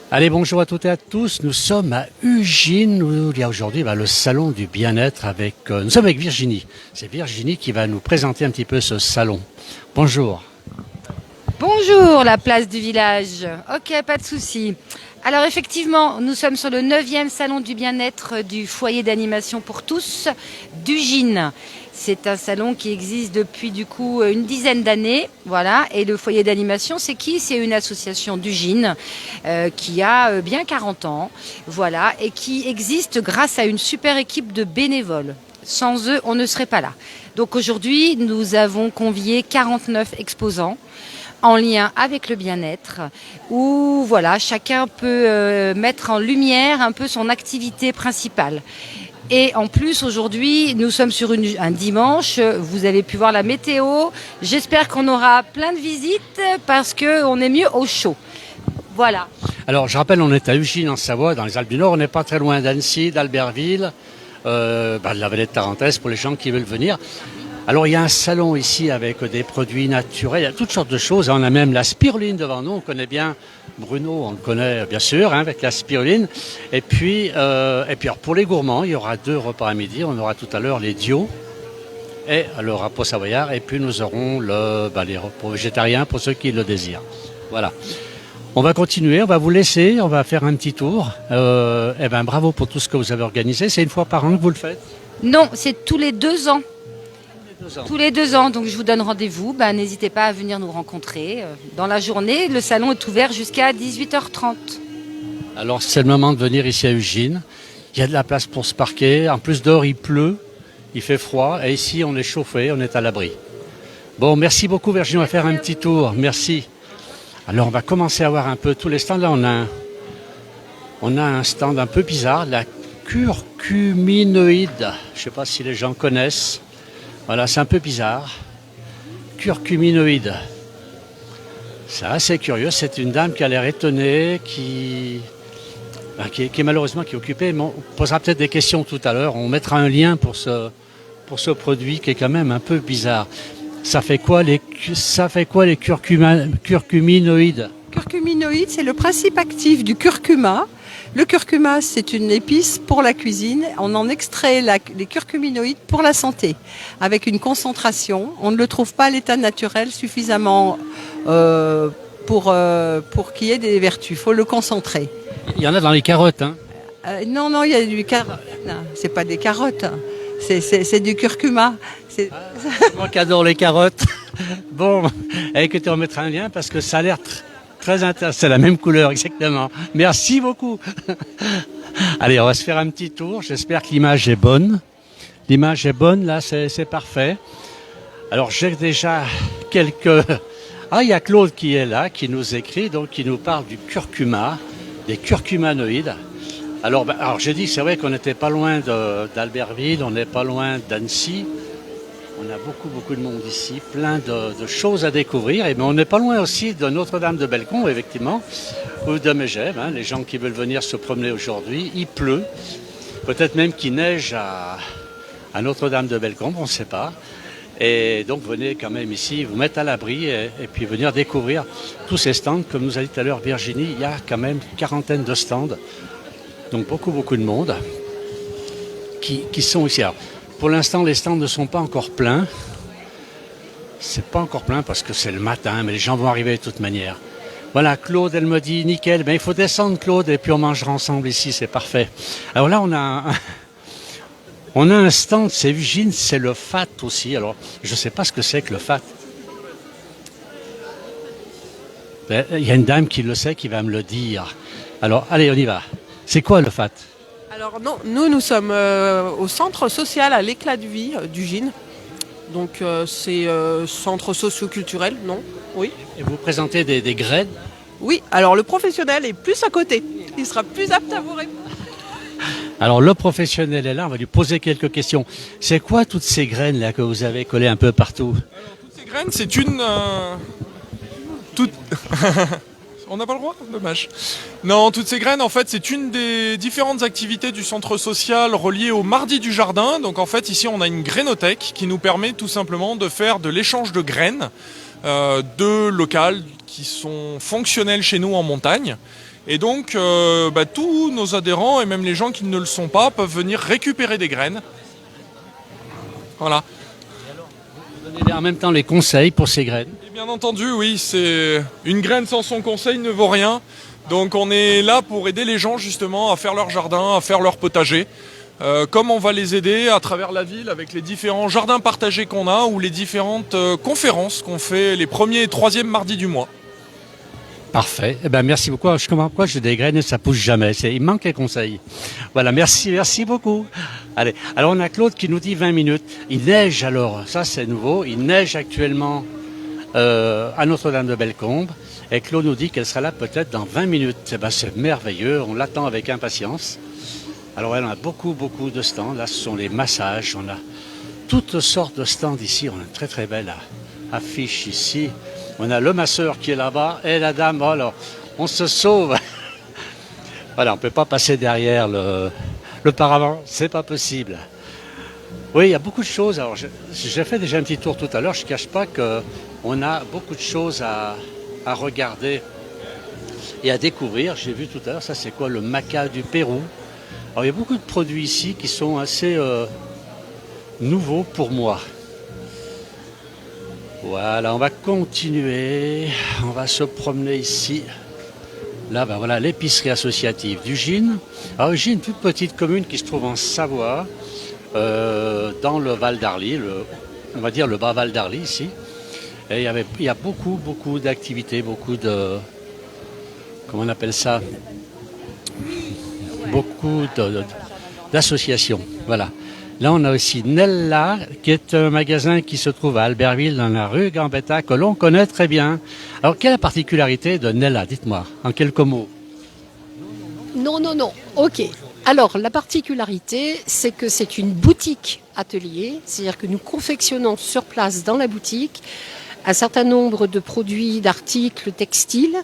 Allez, bonjour à toutes et à tous. Nous sommes à Ugine où il y a aujourd'hui le salon du bien-être avec. Nous sommes avec Virginie. C'est Virginie qui va nous présenter un petit peu ce salon. Bonjour. Bonjour, la place du village. Ok, pas de souci. Alors effectivement, nous sommes sur le 9e salon du bien-être du foyer d'animation pour tous d'Ugine. C'est un salon qui existe depuis du coup une dizaine d'années, voilà. Et le foyer d'animation, c'est qui? C'est une association d'Ugine qui a bien 40 ans, voilà, et qui existe grâce à une super équipe de bénévoles. Sans eux, on ne serait pas là. Donc aujourd'hui, nous avons convié 49 exposants en lien avec le bien-être, où voilà, chacun peut mettre en lumière un peu son activité principale. Et en plus, aujourd'hui, nous sommes sur un dimanche, vous avez pu voir la météo, j'espère qu'on aura plein de visites parce qu'on est mieux au chaud. Voilà. Alors, je rappelle, on est à Ugine en Savoie, dans les Alpes du Nord. On n'est pas très loin d'Annecy, d'Albertville, de la vallée de Tarentaise pour les gens qui veulent venir. Alors, il y a un salon ici avec des produits naturels, il y a toutes sortes de choses. On a même la spiruline devant nous, on connaît bien Bruno, on le connaît bien sûr, avec la spiruline. Et puis alors, pour les gourmands, il y aura 2 repas à midi. On aura tout à l'heure les dios et le rapot savoyard. Et puis nous aurons les repas végétariens pour ceux qui le désirent. Voilà. On va continuer, on va vous laisser, on va faire un petit tour. Bravo pour tout ce que vous avez organisé. C'est une fois par an que vous le faites? Non, c'est tous les 2 ans. Tous les 2 ans, donc je vous donne rendez-vous. N'hésitez pas à venir nous rencontrer dans la journée. Le salon est ouvert jusqu'à 18h30. Alors c'est le moment de venir ici à Ugine. Il y a de la place pour se parquer. En plus dehors, il pleut, il fait froid. Et ici, on est chauffé, on est à l'abri. Bon, merci beaucoup Virginie, on va faire un petit tour. Merci. Alors on va commencer à voir un peu tous les stands. Là, on a un stand un peu bizarre, la curcuminoïde. Je ne sais pas si les gens connaissent. Voilà, c'est un peu bizarre. Curcuminoïde. C'est assez curieux. C'est une dame qui a l'air étonnée, qui est malheureusement qui est occupée. Mais on posera peut-être des questions tout à l'heure. On mettra un lien pour ce produit qui est quand même un peu bizarre. Ça fait quoi les curcuminoïdes? Curcuminoïde, c'est le principe actif du curcuma. Le curcuma, c'est une épice pour la cuisine. On en extrait les curcuminoïdes pour la santé, avec une concentration. On ne le trouve pas à l'état naturel suffisamment pour qu'il y ait des vertus. Il faut le concentrer. Il y en a dans les carottes, hein? Non, il y a du carotte. C'est pas des carottes. C'est du curcuma. Moi qui adore les carottes. Bon, écoutez, on mettra un lien parce que ça a l'air très intéressant. C'est la même couleur, exactement. Merci beaucoup. Allez, on va se faire un petit tour. J'espère que l'image est bonne. L'image est bonne, là, c'est parfait. Alors, j'ai déjà quelques... Ah, il y a Claude qui est là, qui nous écrit, donc qui nous parle du curcuma, des curcumanoïdes. Alors j'ai dit, c'est vrai qu'on n'était pas loin d'Albertville, on n'est pas loin d'Annecy. On a beaucoup de monde ici, plein de choses à découvrir. Mais on n'est pas loin aussi de Notre-Dame-de-Bellecombe, effectivement, ou de Megève. Les gens qui veulent venir se promener aujourd'hui, il pleut. Peut-être même qu'il neige à Notre-Dame-de-Bellecombe, on ne sait pas. Et donc venez quand même ici, vous mettre à l'abri et puis venir découvrir tous ces stands. Comme nous a dit tout à l'heure Virginie, il y a quand même une quarantaine de stands. Donc beaucoup de monde qui sont ici. Alors, pour l'instant, les stands ne sont pas encore pleins. C'est pas encore plein parce que c'est le matin, mais les gens vont arriver de toute manière. Voilà, Claude, elle me dit, nickel, il faut descendre Claude et puis on mangera ensemble ici, c'est parfait. Alors là, on a un stand, c'est Ugine, c'est le FAT aussi. Alors, je ne sais pas ce que c'est que le FAT. Il y a une dame qui le sait, qui va me le dire. Alors, allez, on y va. C'est quoi le FAT? Alors non, nous sommes au centre social à l'éclat de vie d'Ugine. Donc c'est centre socio-culturel, non? Oui. Et vous présentez des graines? Oui, alors le professionnel est plus à côté. Il sera plus apte à vous répondre. Alors le professionnel est là, on va lui poser quelques questions. C'est quoi toutes ces graines là que vous avez collées un peu partout? Alors, toutes ces graines, c'est une... On n'a pas le droit? Dommage. Non, toutes ces graines, en fait, c'est une des différentes activités du centre social reliées au Mardi du Jardin. Donc, en fait, ici, on a une grainothèque qui nous permet tout simplement de faire de l'échange de graines de locales qui sont fonctionnelles chez nous en montagne Et donc, tous nos adhérents et même les gens qui ne le sont pas peuvent venir récupérer des graines. Voilà. Vous donnez en même temps les conseils pour ces graines. Et bien entendu, oui, c'est une graine sans son conseil ne vaut rien. Donc on est là pour aider les gens justement à faire leur jardin, à faire leur potager. Comme on va les aider à travers la ville avec les différents jardins partagés qu'on a ou les différentes conférences qu'on fait les premiers et troisièmes mardis du mois. Parfait. Eh ben, merci beaucoup. Alors, je comprends pourquoi j'ai des graines et ça pousse jamais. Il manque les conseils. Voilà, merci beaucoup. Allez, alors on a Claude qui nous dit 20 minutes. Il neige alors, ça c'est nouveau. Il neige actuellement à Notre-Dame de Bellecombe. Et Claude nous dit qu'elle sera là peut-être dans 20 minutes. Eh ben, c'est merveilleux, on l'attend avec impatience. Alors elle, on a beaucoup de stands. Là, ce sont les massages. On a toutes sortes de stands ici. On a une très très belle affiche ici. On a le masseur qui est là-bas et la dame. Oh, alors, on se sauve. Voilà, on ne peut pas passer derrière le paravent. C'est pas possible. Oui, il y a beaucoup de choses. Alors, j'ai fait déjà un petit tour tout à l'heure. Je ne cache pas qu'on a beaucoup de choses à regarder et à découvrir. J'ai vu tout à l'heure, ça c'est quoi? Le maca du Pérou. Alors il y a beaucoup de produits ici qui sont assez nouveaux pour moi. Voilà, on va continuer. On va se promener ici. Là, ben voilà, l'épicerie associative d'Ugine. Alors Ugine, une toute petite commune qui se trouve en Savoie, dans le Val d'Arly, on va dire le bas Val d'Arly ici. Et il y a beaucoup d'activités, beaucoup de... Comment on appelle ça? Beaucoup d'associations. Voilà. Là, on a aussi Nella, qui est un magasin qui se trouve à Albertville, dans la rue Gambetta, que l'on connaît très bien. Alors, quelle est la particularité de Nella? Dites-moi, en quelques mots. Non. Ok. Alors, la particularité, c'est que c'est une boutique atelier, c'est-à-dire que nous confectionnons sur place dans la boutique un certain nombre de produits, d'articles textiles,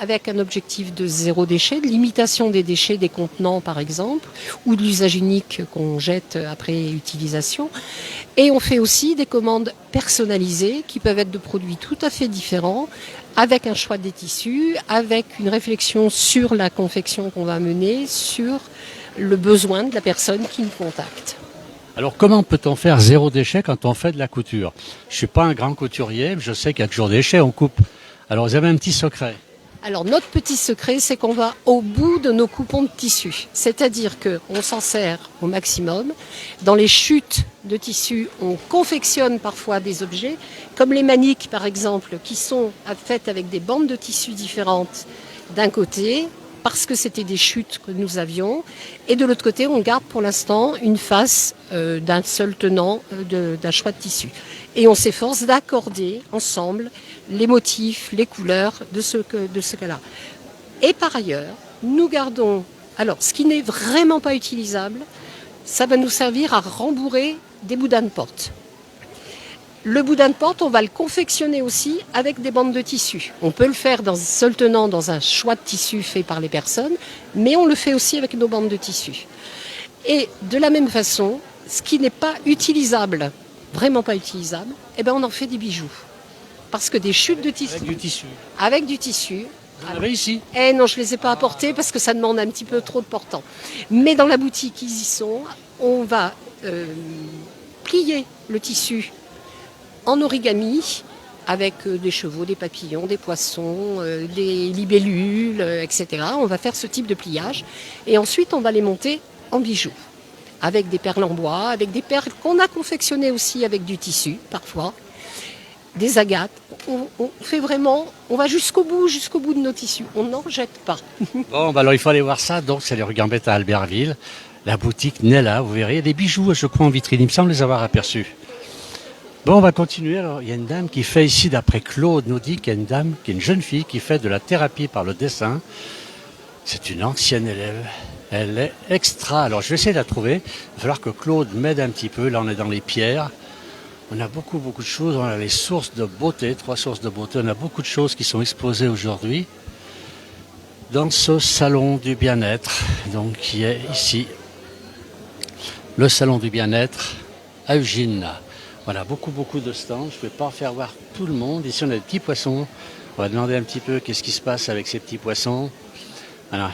avec un objectif de zéro déchet, de limitation des déchets des contenants par exemple, ou de l'usage unique qu'on jette après utilisation. Et on fait aussi des commandes personnalisées qui peuvent être de produits tout à fait différents, avec un choix des tissus, avec une réflexion sur la confection qu'on va mener, sur le besoin de la personne qui nous contacte. Alors, comment peut-on faire zéro déchet quand on fait de la couture? Je suis pas un grand couturier, mais je sais qu'il y a toujours des déchets, on coupe. Alors, vous avez un petit secret? Alors notre petit secret, c'est qu'on va au bout de nos coupons de tissu. C'est-à-dire qu'on s'en sert au maximum. Dans les chutes de tissu, on confectionne parfois des objets, comme les maniques par exemple, qui sont faites avec des bandes de tissu différentes d'un côté, parce que c'était des chutes que nous avions. Et de l'autre côté, on garde pour l'instant une face d'un seul tenant d'un choix de tissu. Et on s'efforce d'accorder ensemble les motifs, les couleurs de ce cas-là. Et par ailleurs, nous gardons... Alors, ce qui n'est vraiment pas utilisable, ça va nous servir à rembourrer des boudins de porte. Le boudin de porte, on va le confectionner aussi avec des bandes de tissu. On peut le faire dans un seul tenant, dans un choix de tissu fait par les personnes, mais on le fait aussi avec nos bandes de tissu. Et de la même façon, ce qui n'est pas utilisable, vraiment pas utilisable, eh ben on en fait des bijoux. Parce que des chutes de tissu... Avec du tissu. Avec du tissu. Vous en avez ici? Eh non, je ne les ai pas apportés parce que ça demande un petit peu trop de portant. Mais dans la boutique, ils y sont. On va plier le tissu en origami avec des chevaux, des papillons, des poissons, des libellules, etc. On va faire ce type de pliage. Et ensuite, on va les monter en bijoux. Avec des perles en bois, avec des perles qu'on a confectionnées aussi avec du tissu, parfois. Des agates. On fait vraiment, on va jusqu'au bout de nos tissus. On n'en jette pas. Bon, bah alors il faut aller voir ça. Donc, c'est les rue Gambetta à Albertville. La boutique Nella, vous verrez. Il y a des bijoux, je crois, en vitrine. Il me semble les avoir aperçus. Bon, on va continuer. Alors, il y a une dame qui fait ici, d'après Claude, nous dit qu'il y a une dame, qui est une jeune fille, qui fait de la thérapie par le dessin. C'est une ancienne élève. Elle est extra. Alors, je vais essayer de la trouver. Il va falloir que Claude m'aide un petit peu. Là, on est dans les pierres. On a beaucoup de choses. On a les sources de beauté, 3 sources de beauté. On a beaucoup de choses qui sont exposées aujourd'hui dans ce salon du bien-être, donc qui est ici, le salon du bien-être à Ugine. Voilà, beaucoup de stands. Je ne vais pas en faire voir tout le monde. Ici, on a des petits poissons. On va demander un petit peu qu'est-ce qui se passe avec ces petits poissons. Voilà.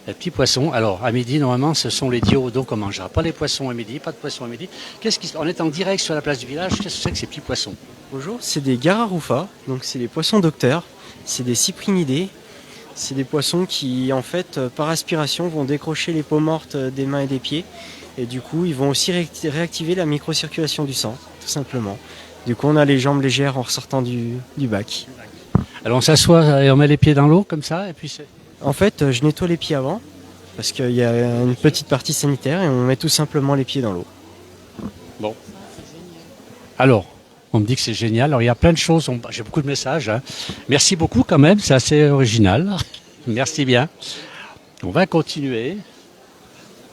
Les petits poissons. Alors, à midi, normalement, ce sont les diodos qu'on mangera. Pas les poissons à midi, pas de poissons à midi. On est en direct sur la place du village. Qu'est-ce que c'est que ces petits poissons? Bonjour, c'est des Gararufa, donc c'est des poissons docteurs, c'est des cyprinidés, c'est des poissons qui en fait par aspiration vont décrocher les peaux mortes des mains et des pieds et du coup ils vont aussi réactiver la microcirculation du sang, tout simplement. Du coup on a les jambes légères en ressortant du bac. Alors, on s'assoit et on met les pieds dans l'eau, comme ça, et puis c'est... En fait je nettoie les pieds avant parce qu'il y a une petite partie sanitaire et on met tout simplement les pieds dans l'eau. Bon. Alors, on me dit que c'est génial. Alors, il y a plein de choses. J'ai beaucoup de messages. Hein. Merci beaucoup quand même. C'est assez original. Merci bien. On va continuer.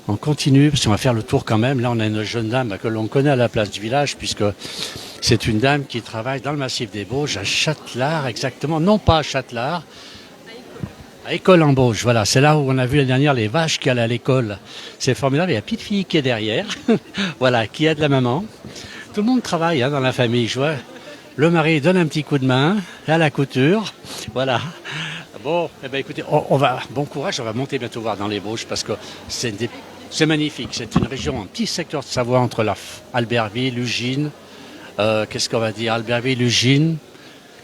On continue parce qu'on va faire le tour quand même. Là, on a une jeune dame que l'on connaît à la place du village puisque c'est une dame qui travaille dans le massif des Bauges à Châtelard exactement. Non pas à Châtelard. À École en Bauges, voilà, c'est là où on a vu l'année dernière les vaches qui allaient à l'école. C'est formidable, il y a une petite fille qui est derrière, voilà, qui aide la maman. Tout le monde travaille dans la famille, je vois. Le mari donne un petit coup de main à la couture, voilà. Bon, eh ben écoutez, bon courage, on va monter bientôt voir dans les Bauges parce que c'est magnifique. C'est une région, un petit secteur de Savoie entre Albertville, Ugine, qu'est-ce qu'on va dire, Albertville, Ugine,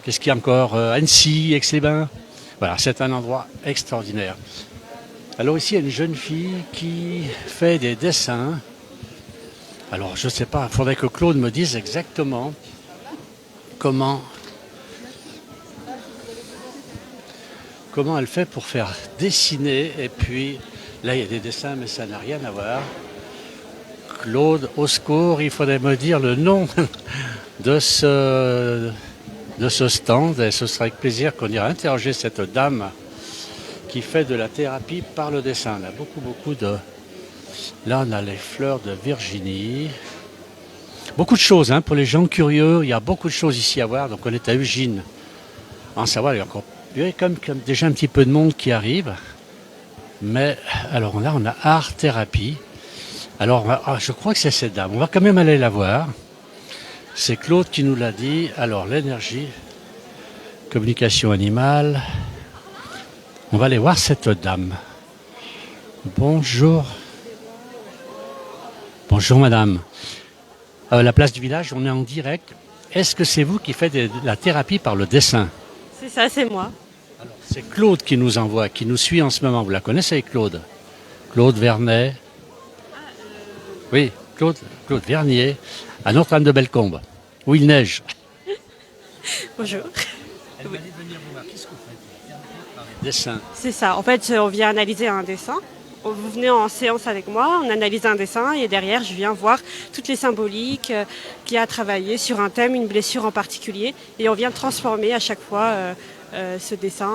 qu'est-ce qu'il y a encore, Annecy, Aix-les-Bains. Voilà, c'est un endroit extraordinaire. Alors ici, il y a une jeune fille qui fait des dessins. Alors, je ne sais pas, il faudrait que Claude me dise exactement comment elle fait pour faire dessiner. Et puis, là, il y a des dessins, mais ça n'a rien à voir. Claude, au secours, il faudrait me dire le nom de ce stand, et ce sera avec plaisir qu'on ira interroger cette dame qui fait de la thérapie par le dessin. On a beaucoup de... Là, on a les fleurs de Virginie. Beaucoup de choses, pour les gens curieux. Il y a beaucoup de choses ici à voir. Donc, on est à Ugine, en Savoie. Il y a comme déjà un petit peu de monde qui arrive. Mais, alors là, on a art thérapie. Alors, je crois que c'est cette dame. On va quand même aller la voir. C'est Claude qui nous l'a dit. Alors, l'énergie, communication animale. On va aller voir cette dame. Bonjour. Bonjour, madame. La place du village, on est en direct. Est-ce que c'est vous qui faites de la thérapie par le dessin? C'est ça, c'est moi. Alors, c'est Claude qui nous envoie, qui nous suit en ce moment. Vous la connaissez, Claude? Claude Vernet. Oui, Claude Vernier. À Notre-Dame-de-Bellecombe, où il neige. Bonjour. Elle m'a dit de venir vous voir. Qu'est-ce que vous faites? Par les dessins. C'est ça. En fait, on vient analyser un dessin. Vous venez en séance avec moi, on analyse un dessin et derrière, je viens voir toutes les symboliques qu'il y a à travailler sur un thème, une blessure en particulier. Et on vient transformer à chaque fois ce dessin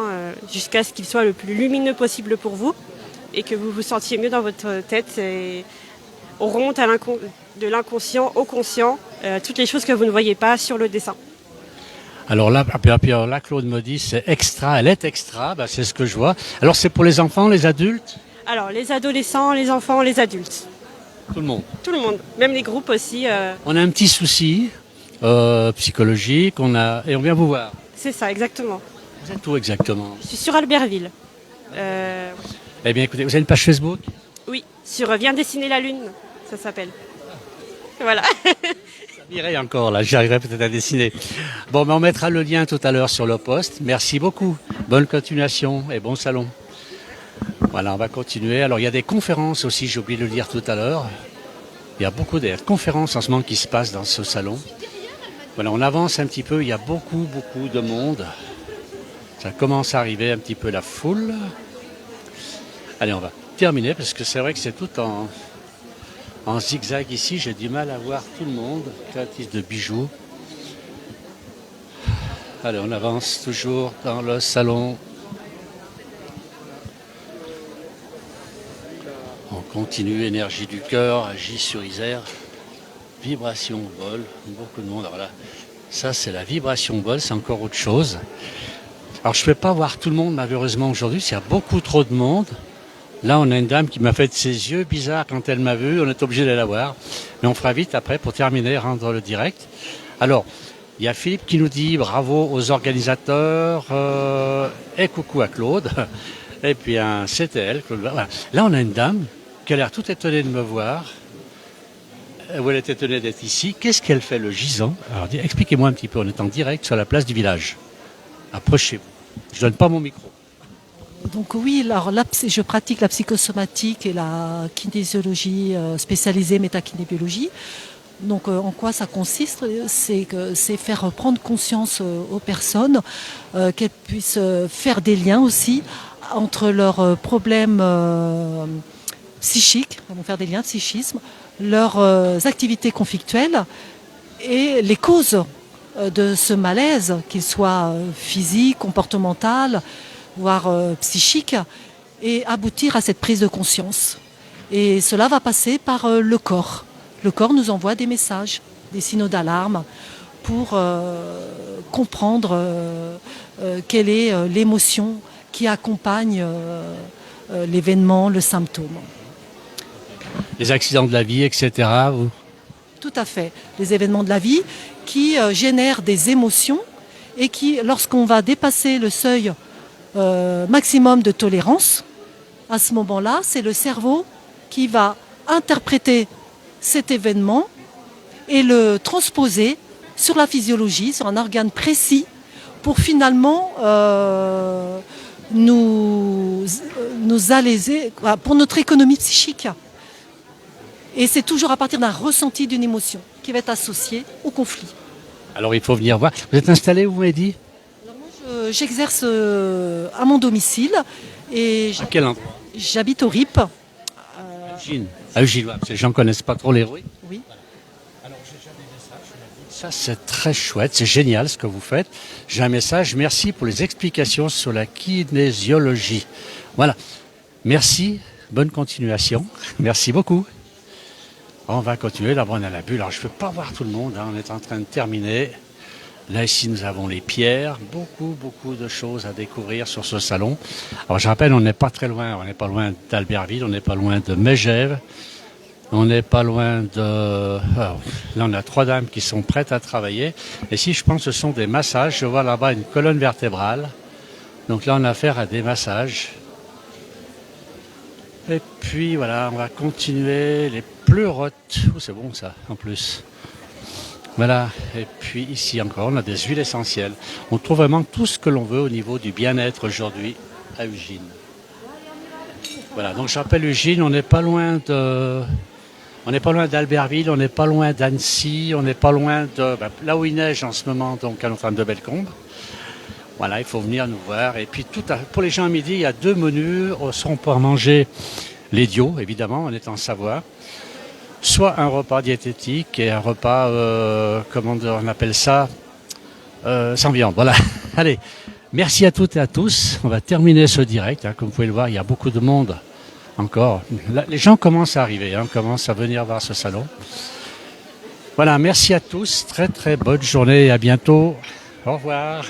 jusqu'à ce qu'il soit le plus lumineux possible pour vous et que vous vous sentiez mieux dans votre tête. Et on remonte de l'inconscient au conscient, toutes les choses que vous ne voyez pas sur le dessin. Alors là, Claude me dit c'est extra, elle est extra, c'est ce que je vois. Alors c'est pour les enfants, les adultes? Alors les adolescents, les enfants, les adultes. Tout le monde. Tout le monde, même les groupes aussi. On a un petit souci psychologique, et on vient vous voir. C'est ça, exactement. Vous êtes où exactement? Je suis sur Albertville. Eh bien écoutez, vous avez une page Facebook? Oui, sur Viens dessiner la lune, ça s'appelle. Voilà. Ça m'irait encore là, j'arriverai peut-être à dessiner. Bon, on mettra le lien tout à l'heure sur le post. Merci beaucoup. Bonne continuation et bon salon. Voilà, on va continuer. Alors, il y a des conférences aussi, j'ai oublié de le dire tout à l'heure. Il y a beaucoup de conférences en ce moment qui se passent dans ce salon. Voilà, on avance un petit peu. Il y a beaucoup de monde. Ça commence à arriver un petit peu la foule. Allez, on va terminer parce que c'est vrai que c'est tout en zigzag ici. J'ai du mal à voir tout le monde. Créatif de bijoux. Allez, on avance toujours dans le salon. On continue, énergie du cœur, agit sur Isère, vibration bol, beaucoup de monde. Alors là, ça c'est la vibration bol, c'est encore autre chose. Alors je ne peux pas voir tout le monde malheureusement aujourd'hui, il y a beaucoup trop de monde. Là on a une dame qui m'a fait ses yeux bizarres quand elle m'a vu, on est obligé de la voir. Mais on fera vite après pour terminer, rendre le direct. Alors, il y a Philippe qui nous dit bravo aux organisateurs et coucou à Claude. Et puis un CTL. Voilà. Là, on a une dame qui a l'air tout étonnée de me voir. Où elle est étonnée d'être ici. Qu'est-ce qu'elle fait le gisant? Alors, expliquez-moi un petit peu. On est en direct sur la place du village. Approchez-vous. Je donne pas mon micro. Donc oui, alors là, je pratique la psychosomatique et la kinésiologie spécialisée métakinébiologie. Donc en quoi ça consiste? C'est faire prendre conscience aux personnes qu'elles puissent faire des liens aussi entre leurs problèmes psychiques, elles vont faire des liens de psychisme, leurs activités conflictuelles et les causes de ce malaise, qu'il soit physique, comportemental, voire psychique, et aboutir à cette prise de conscience. Et cela va passer par le corps. Le corps nous envoie des messages, des signaux d'alarme pour comprendre quelle est l'émotion qui accompagne l'événement, le symptôme. Les accidents de la vie, etc. Vous... Tout à fait. Les événements de la vie qui génèrent des émotions et qui, lorsqu'on va dépasser le seuil maximum de tolérance, à ce moment-là, c'est le cerveau qui va interpréter cet événement et le transposer sur la physiologie, sur un organe précis, pour finalement nous alléger, pour notre économie psychique. Et c'est toujours à partir d'un ressenti d'une émotion qui va être associée au conflit. Alors il faut venir voir. Vous êtes installé, vous m'avez dit? Alors moi, j'exerce à mon domicile. Et à quel endroit? J'habite au RIP. Eugine. À Eugine, parce que les gens ne connaissent pas trop les rues. Oui. Alors j'ai déjà des messages. Ça c'est très chouette, c'est génial ce que vous faites. J'ai un message, merci pour les explications sur la kinésiologie. Voilà. Merci, bonne continuation. Merci beaucoup. On va continuer, là on a la bulle. Alors je ne peux pas voir tout le monde, hein. On est en train de terminer. Là ici nous avons les pierres, beaucoup de choses à découvrir sur ce salon. Alors je rappelle, on n'est pas très loin, on n'est pas loin d'Albertville, on n'est pas loin de Megève, on n'est pas loin de... Alors, là on a 3 dames qui sont prêtes à travailler. Et ici je pense que ce sont des massages, je vois là-bas une colonne vertébrale. Donc là on a affaire à des massages. Et puis voilà, on va continuer les pleurotes. Oh, c'est bon ça, en plus. Voilà, et puis ici encore, on a des huiles essentielles. On trouve vraiment tout ce que l'on veut au niveau du bien-être aujourd'hui à Ugine. Voilà, donc je rappelle Ugine, on n'est pas loin d'Albertville, on n'est pas loin d'Annecy, on n'est pas loin de... là où il neige en ce moment, donc à notre-Dame de Bellecombe. Voilà, il faut venir nous voir. Et puis pour les gens à midi, il y a 2 menus. On peut manger l'idiot, évidemment, on est en Savoie. Soit un repas diététique et un repas, comment on appelle ça, sans viande. Voilà. Allez, merci à toutes et à tous. On va terminer ce direct. Hein. Comme vous pouvez le voir, il y a beaucoup de monde encore. Là, les gens commencent à arriver, hein, commencent à venir voir ce salon. Voilà, merci à tous. Très très bonne journée et à bientôt. Au revoir.